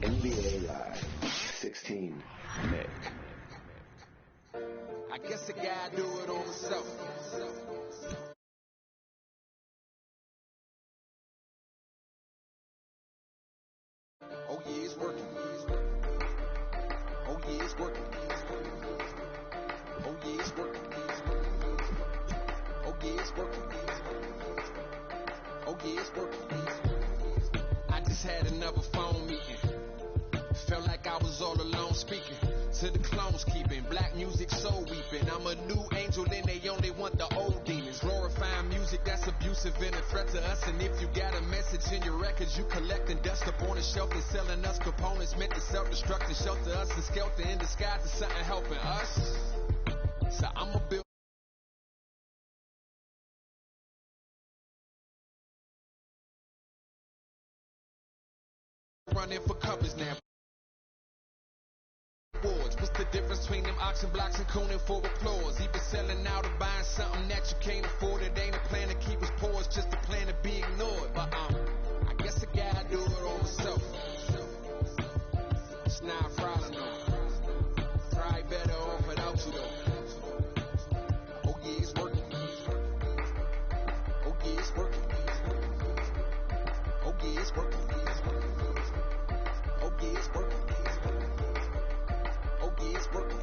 NBA Live 16, Nick. I guess a guy do it on himself. Oh yeah, it's working. Oh yeah, it's working. Oh yeah, it's working. Oh yeah, it's working. Oh yeah, it's working. I just had another phone meeting. Felt like I was all alone speaking to the clones keeping black music soul weeping. I'm a new angel and they only want the old demons. Glorifying music that's abusive and a threat to us. And if you got a message in your records, you collecting dust up on the shelf and selling us components meant to self-destruct and shelter us and skelter in disguise is something helping us. So I'ma build running for covers now. What's the difference between them oxen blocks and cooning for applause? Either selling out or buying something that you can't afford. It ain't a plan to keep us poor, it's just a plan to be ignored. But I guess a guy do it on himself. It's not a problem though. Probably better off without you though. Oh yeah, it's working. Oh yeah, it's working. Oh yeah, it's working. Oh yeah, it's working. Oh yeah, it's working.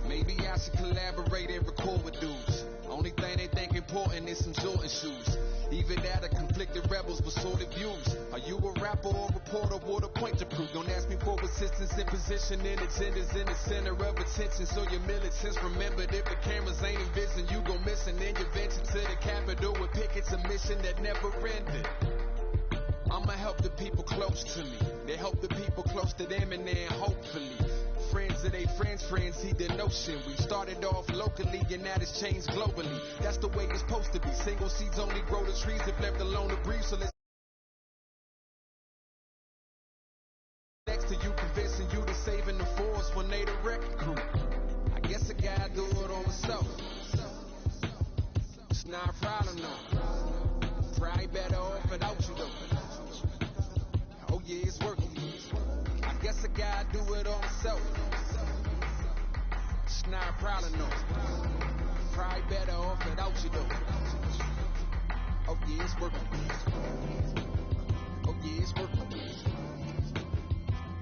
Maybe I should collaborate and record with dudes. Only thing they think important is some Jordan shoes. Even that or conflicted rebels with sordid views. Are you a rapper or a reporter with a point to prove? Don't ask me for assistance in positioning agendas in the center of attention. So your militants remembered if the cameras ain't envisioned, you gon' miss an intervention to the Capitol with pickets, a mission that never ended. I'ma help the people close to me. They help the people close to them and then hopefully friends of they friends see the notion. We started off locally and now it's changed globally. That's the way it's supposed to be. Single seeds only grow the trees if left alone to breathe. So let's next to you convincing you to saving the force when they the wrecking crew. I guess a guy do it on himself. It's not a problem though. Probably better off without you though. Oh yeah, it's working. I guess a guy do it on himself. It's not a problem though. Probably better off without you though. Oh yeah, it's working. Oh yeah, it's working.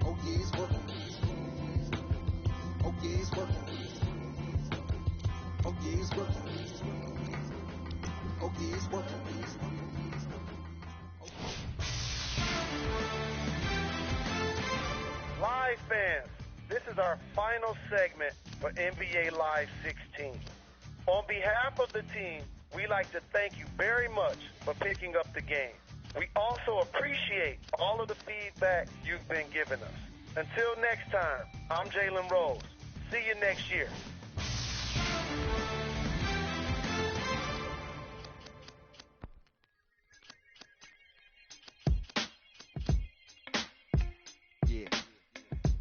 Oh yeah, it's working. Oh yeah, it's working. Oh yeah, it's working. Oh yeah, it's working. Live fans, this is our final segment for NBA Live 16. On behalf of the team, we'd like to thank you very much for picking up the game. We also appreciate all of the feedback you've been giving us. Until next time, I'm Jalen Rose. See you next year.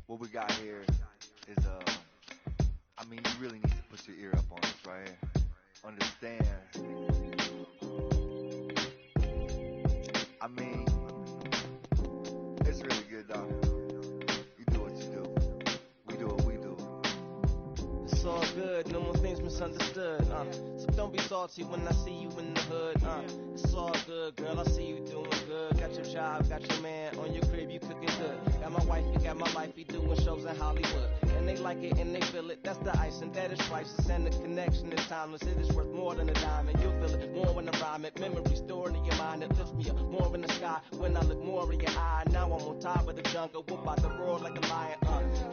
What we got here is, I mean, you really need to put your ear up on this right here. Understand. I mean, it's really good, dog. You do what you do. We do what we do. It's all good, no more things misunderstood, So don't be salty when I see you in the hood, It's all good, girl, I see you doing good. Got your job, got your man on your crib, you cooking good. Got my wife, you got my life, you doing shows in Hollywood. And they like it and they feel it, that's the ice, and that is priceless. And the connection is timeless, it is worth more than a diamond. You'll feel it more when I rhyme it. Memories stored in your mind, it lifts me up more in the sky. When I look more in your eye, now I'm on top of the jungle, whoop out the roar like a lion,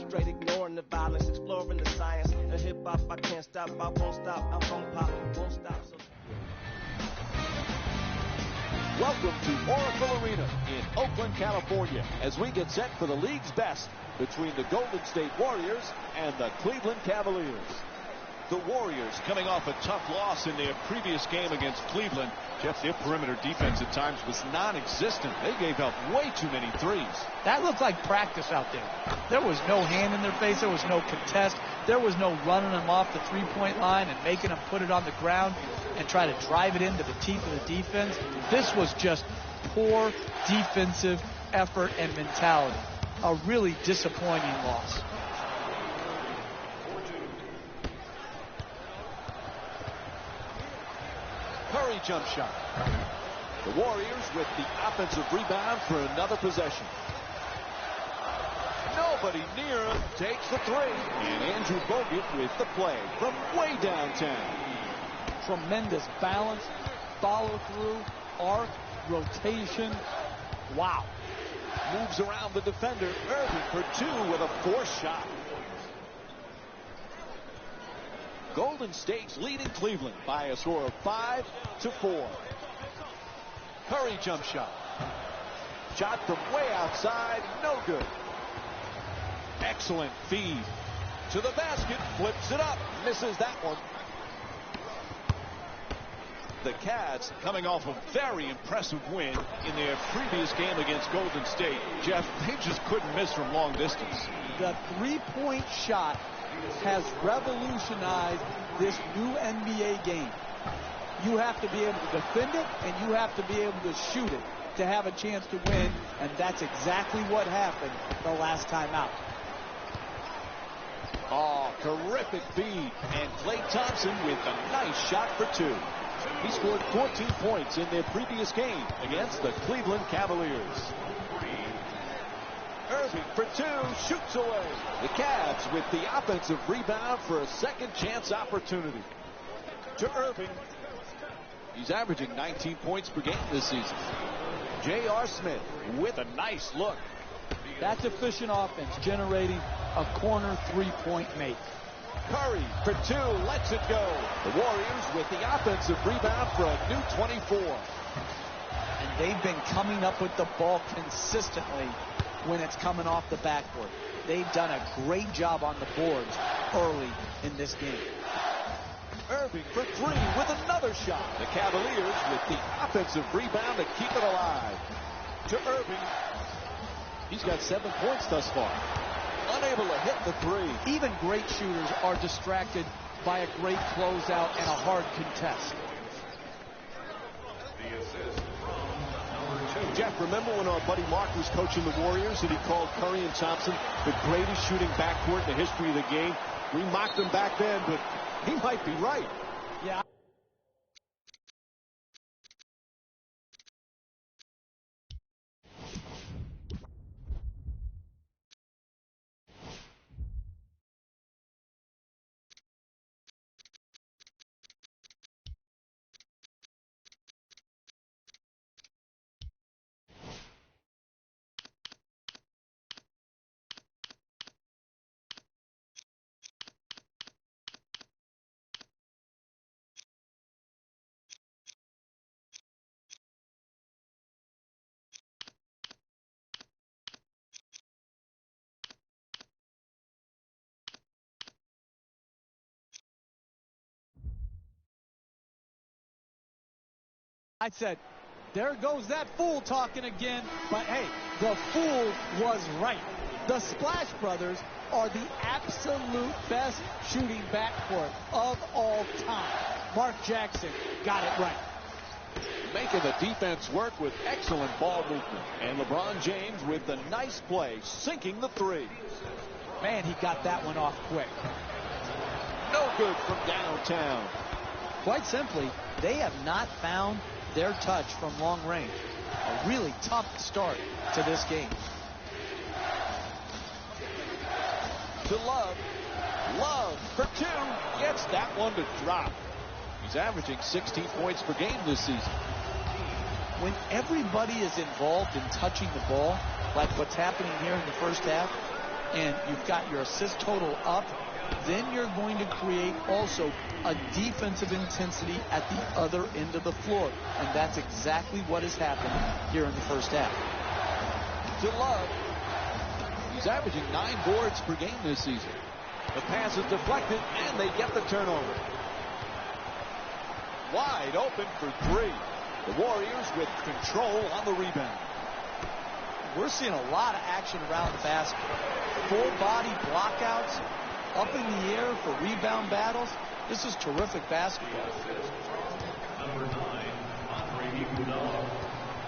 Straight ignoring the violence, exploring the science. The hip-hop, I can't stop, I won't stop, I'm gon' pop, won't stop. So welcome to Oracle Arena in Oakland, California, as we get set for the league's best between the Golden State Warriors and the Cleveland Cavaliers. The Warriors coming off a tough loss in their previous game against Cleveland. Jeff, their perimeter defense at times was non-existent. They gave up way too many threes. That looked like practice out there. There was no hand in their face. There was no contest. There was no running them off the three-point line and making them put it on the ground and try to drive it into the teeth of the defense. This was just poor defensive effort and mentality. a really disappointing loss. Curry jump shot. The Warriors with the offensive rebound for another possession. Nobody near him takes the three. And Andrew Bogut with the play from way downtown. Tremendous balance, follow through, arc, rotation. Wow. Moves around the defender. Irving for two with a forced shot. Golden State's leading Cleveland by a score of 5-4. Curry jump shot. Shot from way outside, no good. Excellent feed. To the basket, flips it up, misses that one. The Cavs coming off a very impressive win in their previous game against Golden State. Jeff, they just couldn't miss from long distance. The three-point shot has revolutionized this new NBA game. You have to be able to defend it, and you have to be able to shoot it to have a chance to win, and that's exactly what happened the last time out. Oh, terrific feed. And Klay Thompson with a nice shot for two. He scored 14 points in their previous game against the Cleveland Cavaliers. Irving for two, shoots away. The Cavs with the offensive rebound for a second chance opportunity. To Irving. He's averaging 19 points per game this season. J.R. Smith with a nice look. That's efficient offense, generating a corner three-point make. Curry for two, lets it go. The Warriors with the offensive rebound for a new 24. And they've been coming up with the ball consistently when it's coming off the backboard. They've done a great job on the boards early in this game. Irving for three with another shot. The Cavaliers with the offensive rebound to keep it alive. To Irving. He's got 7 points thus far. Unable to hit the three. Even great shooters are distracted by a great closeout and a hard contest. Jeff, remember when our buddy Mark was coaching the Warriors and he called Curry and Thompson the greatest shooting backcourt in the history of the game? We mocked them back then, but he might be right. Yeah. I said, there goes that fool talking again. But, hey, the fool was right. The Splash Brothers are the absolute best shooting backcourt of all time. Mark Jackson got it right. Making the defense work with excellent ball movement. And LeBron James with the nice play, sinking the three. Man, he got that one off quick. No good from downtown. Quite simply, they have not found their touch from long range. A really tough start to this game. To Love. Love for two. Gets that one to drop. He's averaging 16 points per game this season. When everybody is involved in touching the ball, like what's happening here in the first half, and you've got your assist total up, then you're going to create also a defensive intensity at the other end of the floor. And that's exactly what has happened here in the first half. To Love. He's averaging 9 boards per game this season. The pass is deflected, and they get the turnover. Wide open for three. The Warriors with control on the rebound. We're seeing a lot of action around the basket. Full body blockouts, up in the air for rebound battles. This is terrific basketball.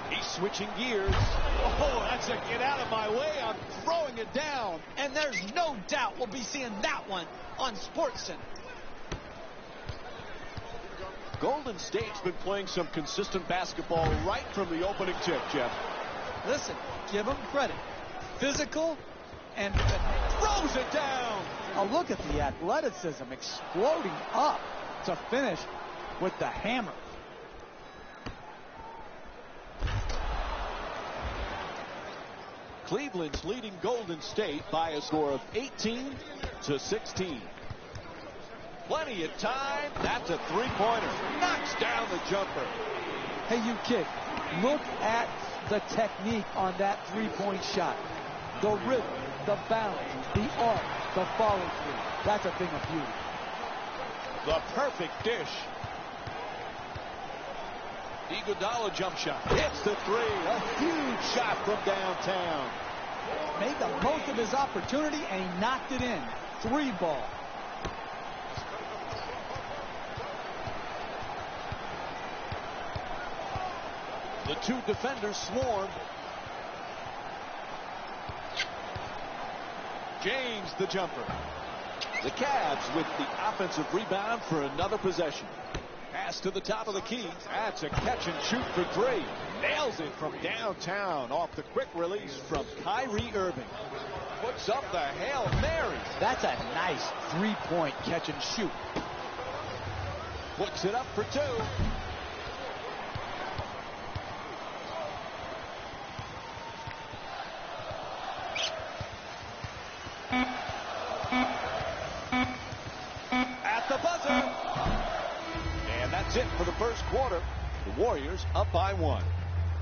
He Switching gears. Oh, that's a get out of my way. I'm throwing it down. And there's no doubt we'll be seeing that one on SportsCenter. Golden State's been playing some consistent basketball right from the opening tip, Jeff. Listen, give them credit. Physical and throws it down. Oh, look at the athleticism exploding up to finish with the hammer. Cleveland's leading Golden State by a score of 18-16. Plenty of time. That's a three-pointer. Knocks down the jumper. Hey, you kid, look at the technique on that three-point shot. The rhythm, the balance, the arc, the follow-through. That's a thing of beauty. The perfect dish. Iguodala jump shot. Hits the three. A huge shot from downtown. Made the most of his opportunity, and he knocked it in. 3-ball. The two defenders swarm. James the jumper. The Cavs with the offensive rebound for another possession. Pass to the top of the key. That's a catch and shoot for three. Nails it from downtown off the quick release from Kyrie Irving. Puts up the Hail Mary. That's a nice three-point catch and shoot. Puts it up for two. At the buzzer. And that's it for the first quarter. The Warriors up by 1.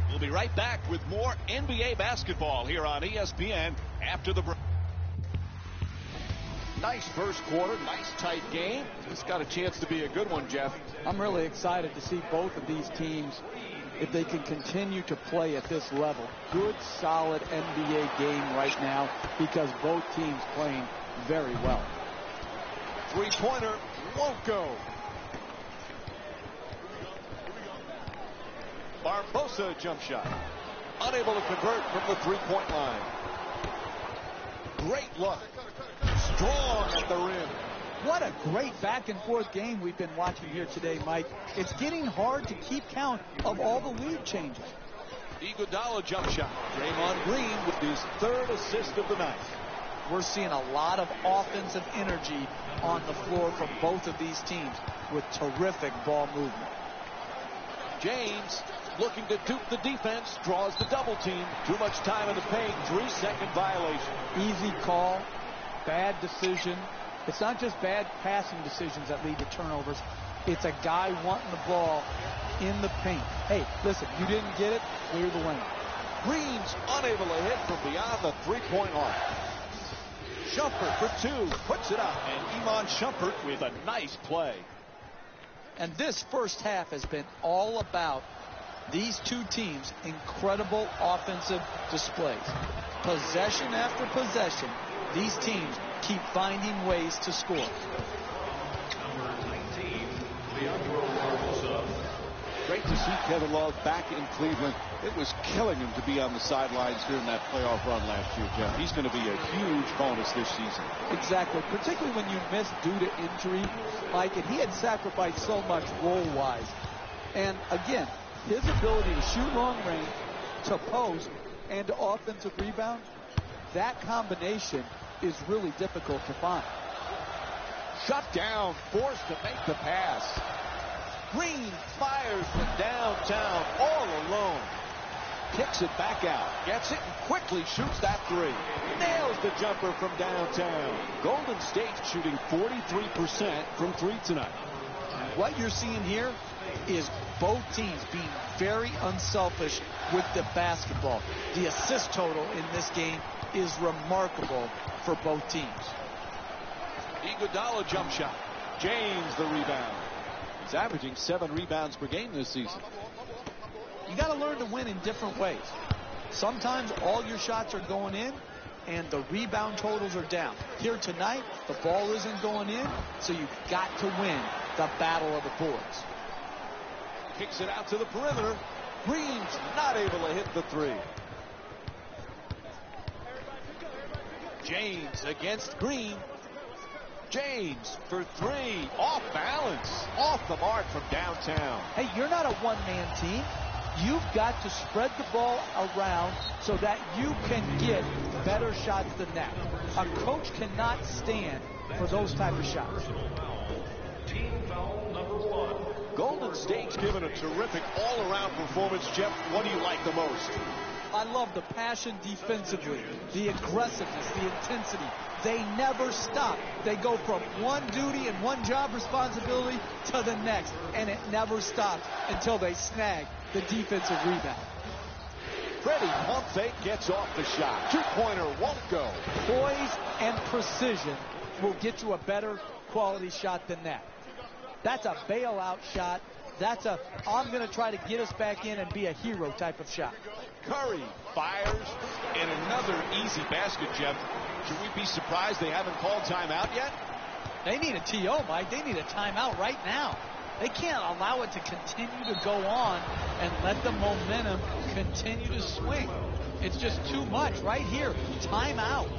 We'll be right back with more NBA basketball here on ESPN after the break. Nice first quarter, nice tight game. It's got a chance to be a good one, Jeff. I'm really excited to see both of these teams, if they can continue to play at this level. Good, solid NBA game right now because both teams playing very well. Three-pointer won't go. Barbosa jump shot. Unable to convert from the three-point line. Great look. Strong at the rim. What a great back-and-forth game we've been watching here today, Mike. It's getting hard to keep count of all the lead changes. Iguodala jump shot. Draymond Green with his third assist of the night. We're seeing a lot of offensive energy on the floor from both of these teams with terrific ball movement. James looking to dupe the defense, draws the double team. Too much time in the paint, 3-second violation. Easy call, bad decision. It's not just bad passing decisions that lead to turnovers. It's a guy wanting the ball in the paint. Hey, listen, you didn't get it, clear the lane. Green's unable to hit from beyond the three-point arc. Shumpert for two, puts it up, and Iman Shumpert with a nice play. And this first half has been all about these two teams' incredible offensive displays. Possession after possession, these teams keep finding ways to score. Number 19, Leandro Barbosa. Great to see Kevin Love back in Cleveland. It was killing him to be on the sidelines during that playoff run last year, Jeff. He's going to be a huge bonus this season. Exactly, particularly when you miss due to injury, Mike, and he had sacrificed so much role-wise. And again, his ability to shoot long range, to post, and to offensive rebound, that combination is really difficult to find. Shut down, forced to make the pass. Green fires from downtown all alone. Kicks it back out. Gets it and quickly shoots that three. Nails the jumper from downtown. Golden State shooting 43% from three tonight. What you're seeing here is both teams being very unselfish with the basketball. The assist total in this game is remarkable for both teams. Iguodala jump shot. James the rebound. He's averaging 7 rebounds per game this season. You got to learn to win in different ways. Sometimes all your shots are going in and the rebound totals are down. Here tonight, the ball isn't going in, so you've got to win the battle of the boards. Kicks it out to the perimeter. Green's not able to hit the three. James against Green. James for three. Off balance. Off the mark from downtown. Hey, you're not a one-man team. You've got to spread the ball around so that you can get better shots than that. A coach cannot stand for those type of shots. Team foul number 1. Golden State's given a terrific all-around performance. Jeff, what do you like the most? I love the passion defensively, the aggressiveness, the intensity. They never stop. They go from one duty and one job responsibility to the next, and it never stops until they snag the defensive rebound. Freddie pump fake gets off the shot. Two-pointer won't go. Poise and precision will get you a better quality shot than that. That's a bailout shot. That's a, I'm going to try to get us back in and be a hero type of shot. Curry fires, and another easy basket, Jeff. Should we be surprised they haven't called timeout yet? They need a TO, Mike. They need a timeout right now. They can't allow it to continue to go on and let the momentum continue to swing. It's just too much right here. Timeout.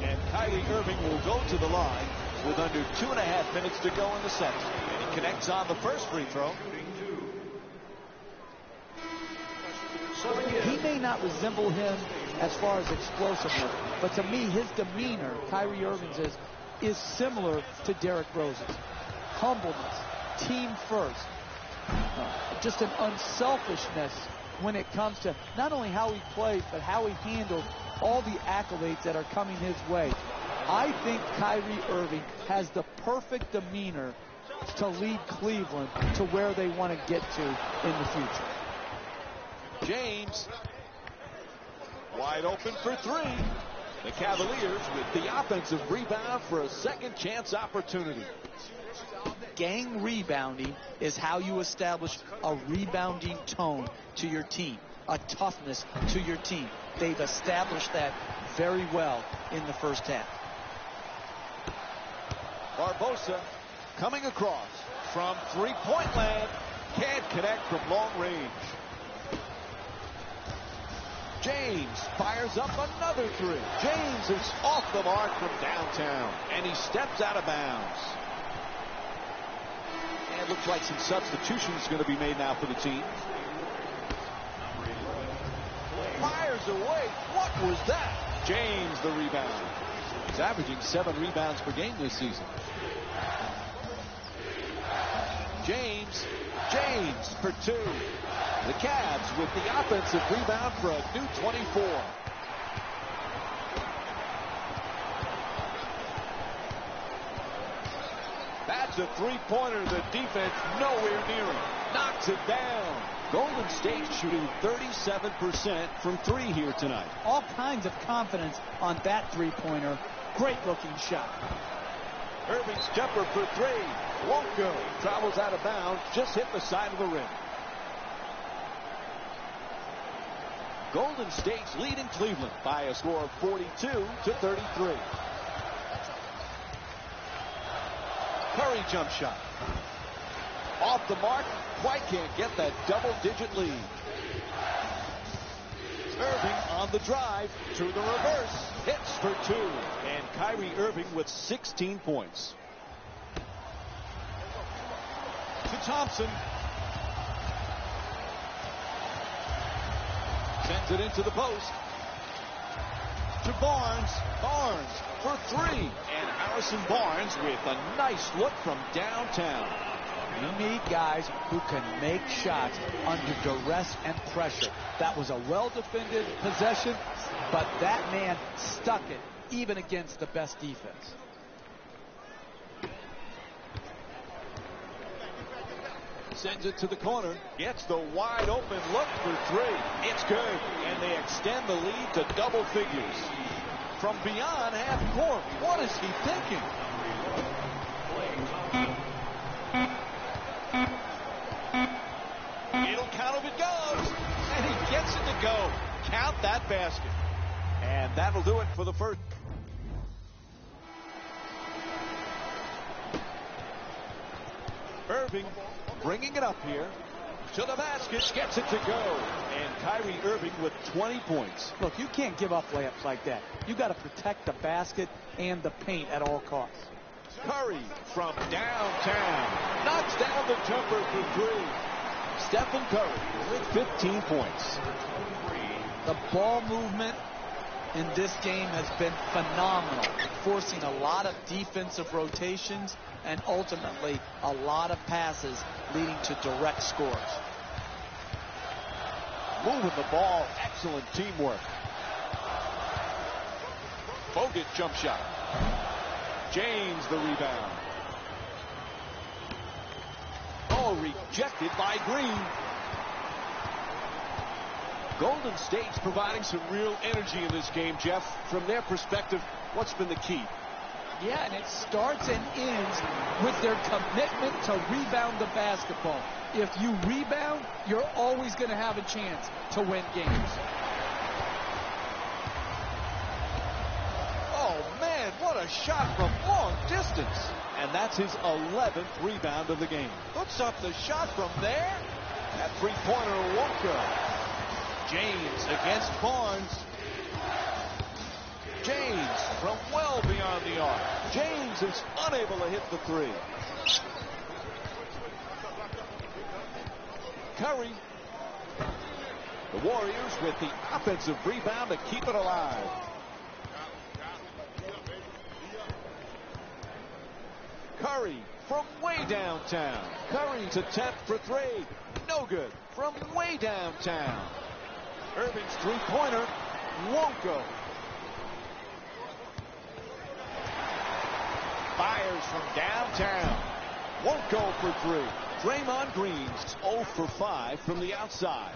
And Kyrie Irving will go to the line with under 2.5 minutes to go in the set. And he connects on the first free throw. He may not resemble him as far as explosiveness, but to me, his demeanor, Kyrie Irving's, is similar to Derrick Rose's. Humbleness, team first, just an unselfishness when it comes to not only how he plays, but how he handles all the accolades that are coming his way. I think Kyrie Irving has the perfect demeanor to lead Cleveland to where they want to get to in the future. James wide open for three. The Cavaliers with the offensive rebound for a second chance opportunity. Gang rebounding is how you establish a rebounding tone to your team, a toughness to your team. They've established that very well in the first half. Barbosa coming across from three-point land. Can't connect from long range. James fires up another three. James is off the mark from downtown, and he steps out of bounds. And it looks like some substitutions going to be made now for the team. Fires away. What was that? James the rebound. He's averaging 7 rebounds per game this season. James for 2. The Cavs with the offensive rebound for a new 24. That's a three-pointer. The defense nowhere near him. Knocks it down. Golden State shooting 37% from 3 here tonight. All kinds of confidence on that three-pointer. Great-looking shot. Irving's jumper for 3. Won't go. Travels out of bounds. Just hit the side of the rim. Golden State's leading Cleveland by a score of 42-33. Curry jump shot. Off the mark. Quite can't get that double-digit lead. Irving on the drive to the reverse. Hits for 2. And Kyrie Irving with 16 points. To Thompson. Sends it into the post. To Barnes. Barnes for 3. And Harrison Barnes with a nice look from downtown. You need guys who can make shots under duress and pressure. That was a well-defended possession, but that man stuck it even against the best defense. Sends it to the corner. Gets the wide open look for 3. It's good. And they extend the lead to double figures. From beyond half court. What is he thinking? It'll count if it goes. And he gets it to go. Count that basket. And that'll do it for the first. Irving bringing it up here. to the basket, gets it to go. And Kyrie Irving with 20 points. Look, you can't give up layups like that. You got to protect the basket and the paint at all costs. Curry from downtown knocks down the jumper for three. Stephen Curry with 15 points. The ball movement in this game has been phenomenal, forcing a lot of defensive rotations and ultimately a lot of passes leading to direct scores. Moving the ball, excellent teamwork. Bogut jump shot. James the rebound. Oh, rejected by Green. Golden State's providing some real energy in this game, Jeff. From their perspective, what's been the key? Yeah, and it starts and ends with their commitment to rebound the basketball. If you rebound, you're always going to have a chance to win games. Oh, man, what a shot from long distance. And that's his 11th rebound of the game. Puts up the shot from there. That three-pointer won't go. James against Barnes. James from well beyond the arc. James is unable to hit the three. Curry. The Warriors with the offensive rebound to keep it alive. Curry from way downtown. Curry's attempt for three. No good from way downtown. Irving's three-pointer won't go. Fires from downtown. Won't go for three. Draymond Green's 0 for 5 from the outside.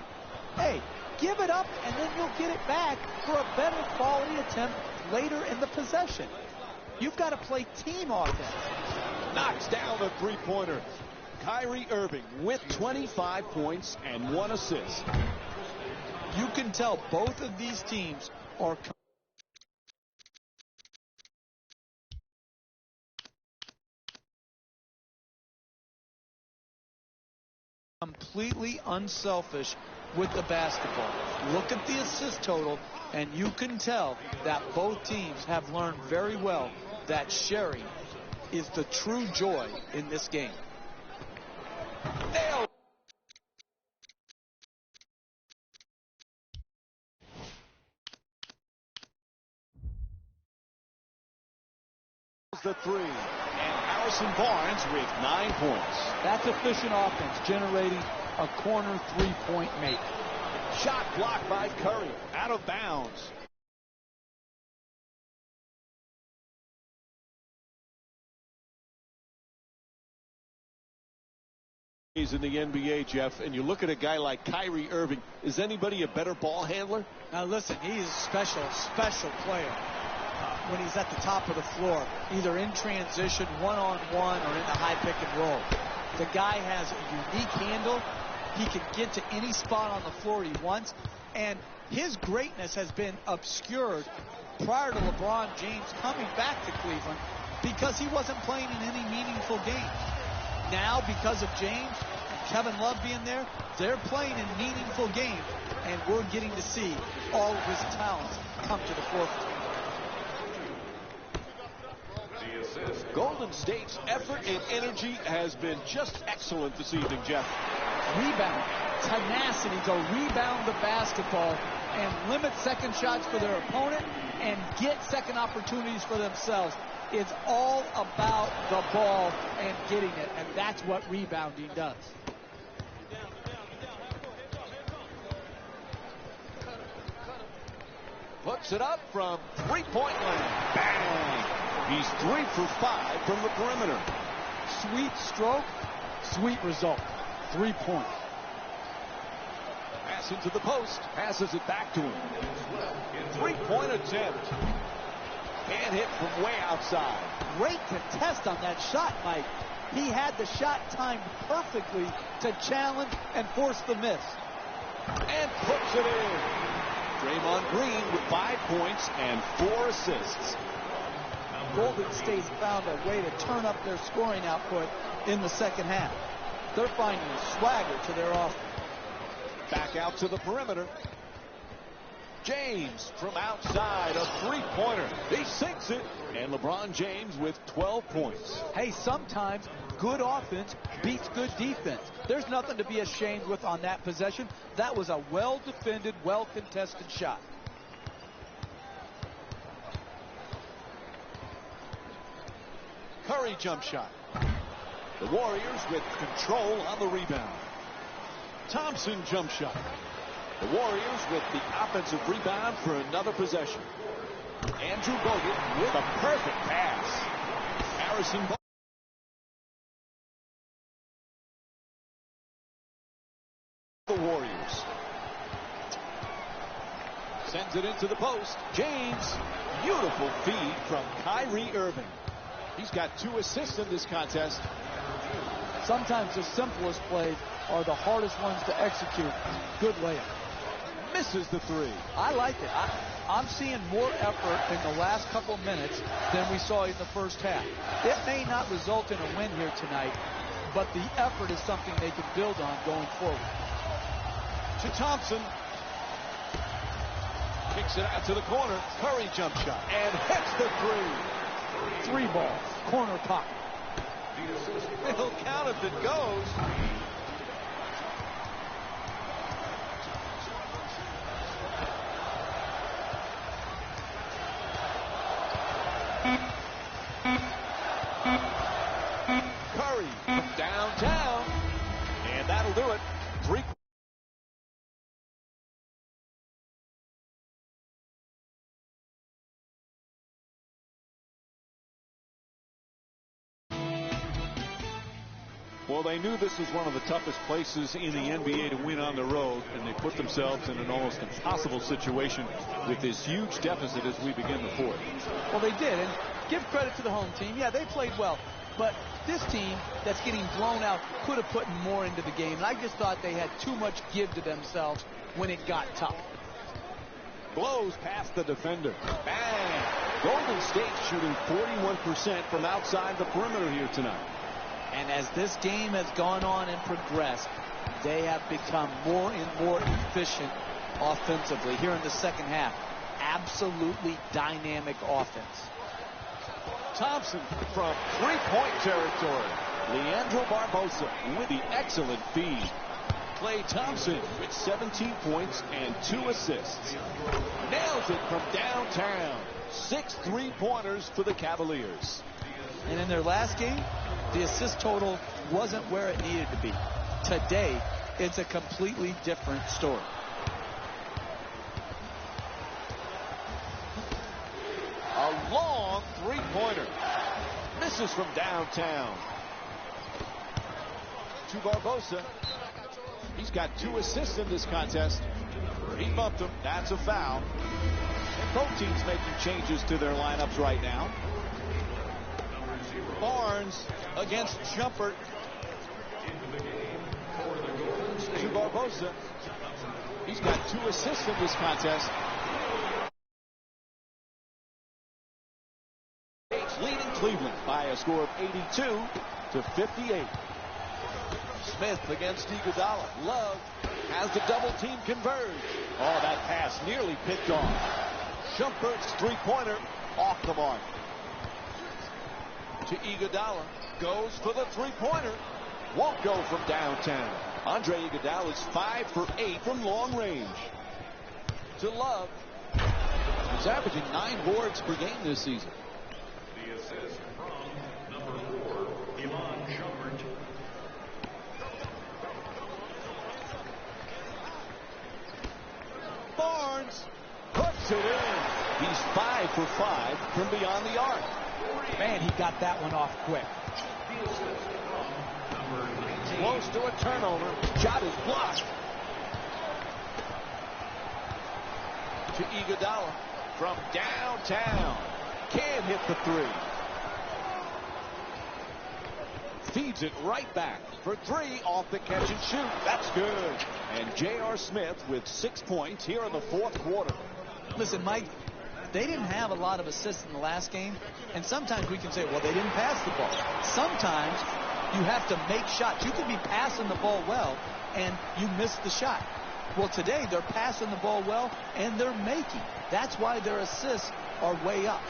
Hey, give it up and then you'll get it back for a better quality attempt later in the possession. You've got to play team offense. Knocks down the three-pointer. Kyrie Irving with 25 points and 1 assist. You can tell both of these teams are completely unselfish with the basketball. Look at the assist total, and you can tell that both teams have learned very well that sharing is the true joy in this game. Nailed. The three, and Harrison Barnes with 9 points. That's efficient offense, generating a corner three-point make. Shot blocked by Curry, out of bounds. He's in the NBA, Jeff, and you look at a guy like Kyrie Irving. Is anybody a better ball handler? Now listen, he's a special player. When he's at the top of the floor, either in transition, one-on-one, or in the high pick and roll. The guy has a unique handle. He can get to any spot on the floor he wants, and his greatness has been obscured prior to LeBron James coming back to Cleveland because he wasn't playing in any meaningful games. Now, because of James and Kevin Love being there, they're playing in meaningful games, and we're getting to see all of his talents come to the forefront. Golden State's effort and energy has been just excellent this evening, Jeff. Rebound, tenacity to rebound the basketball and limit second shots for their opponent and get second opportunities for themselves. It's all about the ball and getting it, and that's what rebounding does. Puts it up from three-point land. Bang! He's 3 for 5 from the perimeter. Sweet stroke, sweet result. 3 points. Pass into the post. Passes it back to him. Three-point attempt. Can't hit from way outside. Great to test on that shot, Mike. He had the shot timed perfectly to challenge and force the miss. And puts it in. Draymond Green with 5 points and 4 assists. Golden State's found a way to turn up their scoring output in the second half. They're finding a swagger to their offense. Back out to the perimeter. James from outside, a three-pointer. He sinks it. And LeBron James with 12 points. Hey, sometimes good offense beats good defense. There's nothing to be ashamed with on that possession. That was a well-defended, well-contested shot. Curry jump shot. The Warriors with control on the rebound. Thompson jump shot. The Warriors with the offensive rebound for another possession. Andrew Bogut with a perfect pass. Harrison the Warriors. Sends it into the post. James. Beautiful feed from Kyrie Irving. He's got 2 assists in this contest. Sometimes the simplest plays are the hardest ones to execute. Good layup. Misses the three. I like it. I'm seeing more effort in the last couple minutes than we saw in the first half. It may not result in a win here tonight, but the effort is something they can build on going forward. To Thompson. Kicks it out to the corner. Curry jump shot. And hits the three. 3 ball. Corner pocket. He'll count if it goes. Curry from downtown. And that'll do it. 3. Well, they knew this was one of the toughest places in the NBA to win on the road, and they put themselves in an almost impossible situation with this huge deficit as we begin the fourth. Well, they did, and give credit to the home team. Yeah, they played well, but this team that's getting blown out could have put more into the game, and I just thought they had too much give to themselves when it got tough. Blows past the defender. Bang! Golden State shooting 41% from outside the perimeter here tonight. And as this game has gone on and progressed, they have become more and more efficient offensively here in the second half. Absolutely dynamic offense. Thompson from three-point territory. Leandro Barbosa with the excellent feed. Klay Thompson with 17 points and 2 assists. Nails it from downtown. 6 3-pointers for the Cavaliers. And in their last game, the assist total wasn't where it needed to be. Today, it's a completely different story. A long 3-pointer. Misses from downtown. To Barbosa. He's got 2 assists in this contest. He bumped him. That's a foul. And both teams making changes to their lineups right now. Barnes against Shumpert. To Barbosa. He's got 2 assists in this contest. Leading Cleveland by a score of 82-58. Smith against Iguodala. Love has the double team converge. Oh, that pass nearly picked off. Shumpert's 3-pointer off the mark. To Iguodala. Goes for the 3-pointer. Won't go from downtown. Andre Iguodala is 5 for 8 from long range. To Love. He's averaging 9 boards per game this season. The assist from number 4, Iman Shumpert. Barnes puts it in. He's 5 for 5 from beyond the arc. Man, he got that one off quick. The assist from number 19. Close to a turnover. Shot is blocked. To Iguodala from downtown. Can't hit the 3. Feeds it right back for 3 off the catch and shoot. That's good. And J.R. Smith with 6 points here in the fourth quarter. Listen, Mike, they didn't have a lot of assists in the last game, and sometimes we can say, well, they didn't pass the ball. Sometimes you have to make shots. You could be passing the ball well, and you miss the shot. Well, today they're passing the ball well, and they're making. That's why their assists are way up.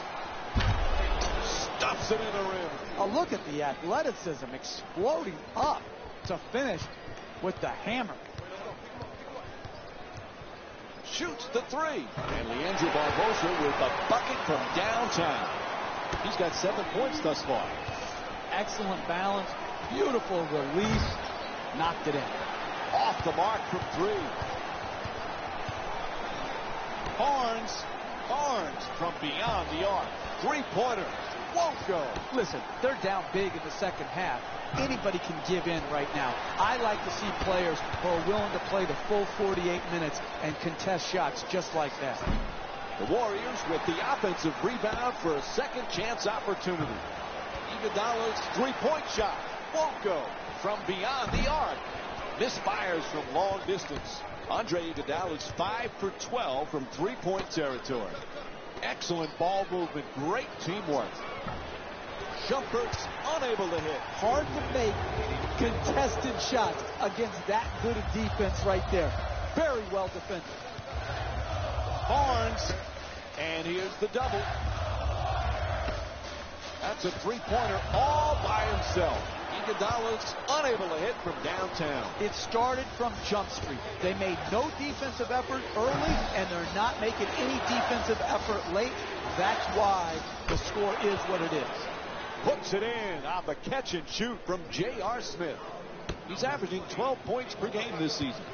Stuffs it in the rim. Oh, look at the athleticism exploding up to finish with the hammer. Shoots the three. And Leandro Barbosa with the bucket from downtown. He's got 7 points thus far. Excellent balance. Beautiful release. Knocked it in. Off the mark from three. Barnes from beyond the arc. Three-pointer. Won't go. Listen, they're down big in the second half. Anybody can give in right now. I like to see players who are willing to play the full 48 minutes and contest shots just like that. The Warriors with the offensive rebound for a second chance opportunity. Iguodala's three-point shot won't go from beyond the arc. Misfires from long distance. Andre Iguodala's 5 for 12 from three-point territory. Excellent ball movement, great teamwork. Shumpert's unable to hit. Hard to make contested shots against that good a defense right there. Very well defended. Barnes, and here's the double. That's a three-pointer all by himself. Iguodala's unable to hit from downtown. It started from Jump Street. They made no defensive effort early, and they're not making any defensive effort late. That's why the score is what it is. Puts it in on the catch and shoot from J.R. Smith. He's averaging 12 points per game this season.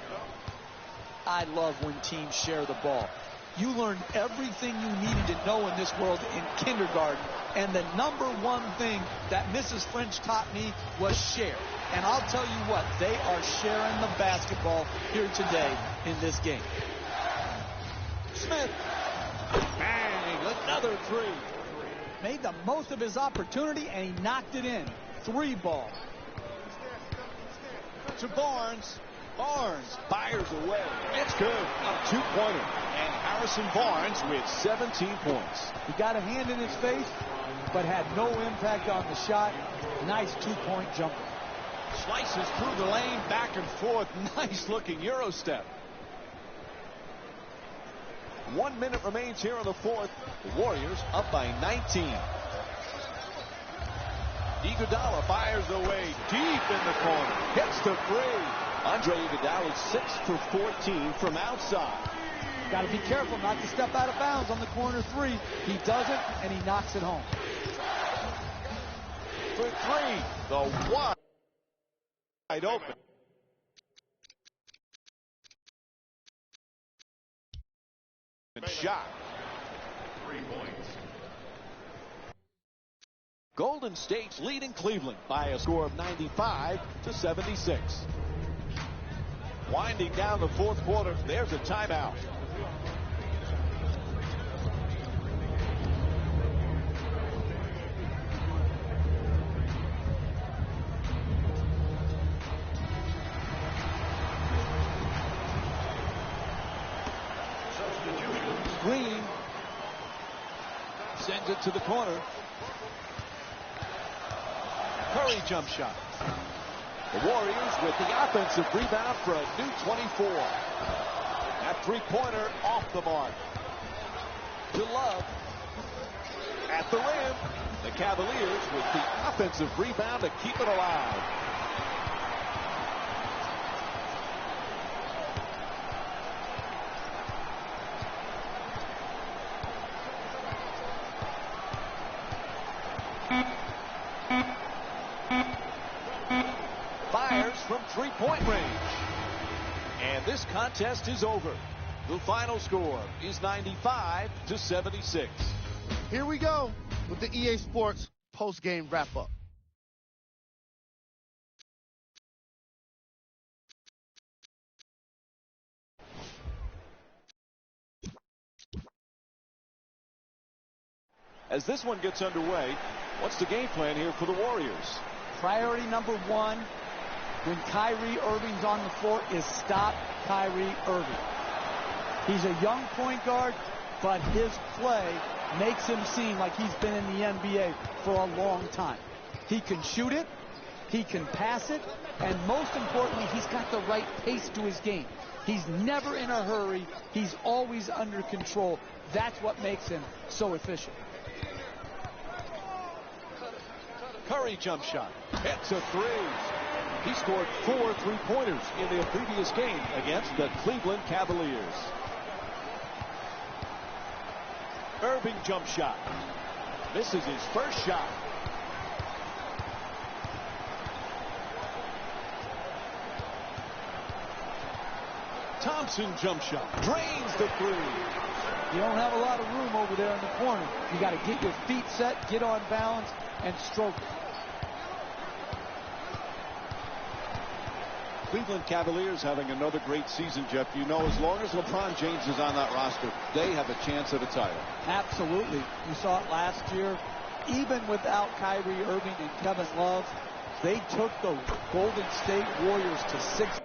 I love when teams share the ball. You learned everything you needed to know in this world in kindergarten, and the number one thing that Mrs. French taught me was share. And I'll tell you what, they are sharing the basketball here today in this game. Smith, bang, another three. Made the most of his opportunity, and he knocked it in. 3 ball. To Barnes. Barnes fires away. It's good. A two-pointer. And Harrison Barnes with 17 points. He got a hand in his face, but had no impact on the shot. Nice two-point jumper. Slices through the lane, back and forth. Nice-looking Euro step. 1 minute remains here in the fourth. The Warriors up by 19. Iguodala fires away deep in the corner. Hits the three. Andre Iguodala 6 for 14 from outside. Got to be careful not to step out of bounds on the corner three. He doesn't, and he knocks it home. For three, the wide open. Shot. 3 points. Golden State's leading Cleveland by a score of 95-76. Winding down the fourth quarter, there's a timeout. Green sends it to the corner. Curry jump shot. The Warriors with the offensive rebound for a new 24. That three-pointer off the mark. To Love. At the rim. The Cavaliers with the offensive rebound to keep it alive. Fires from three-point range. And this contest is over. The final score is 95-76. Here we go with the EA Sports post-game wrap-up. As this one gets underway, what's the game plan here for the Warriors? Priority number one, when Kyrie Irving's on the floor, is stop Kyrie Irving. He's a young point guard, but his play makes him seem like he's been in the NBA for a long time. He can shoot it, he can pass it, and most importantly, he's got the right pace to his game. He's never in a hurry. He's always under control. That's what makes him so efficient. Curry jump shot. Hits a three. He scored 4 3-pointers in the previous game against the Cleveland Cavaliers. Irving jump shot. This is his first shot. Thompson jump shot. Drains the three. You don't have a lot of room over there in the corner. You got to get your feet set, get on balance, and stroke it. Cleveland Cavaliers having another great season, Jeff. You know, as long as LeBron James is on that roster, they have a chance at a title. Absolutely. You saw it last year. Even without Kyrie Irving and Kevin Love, they took the Golden State Warriors to 6.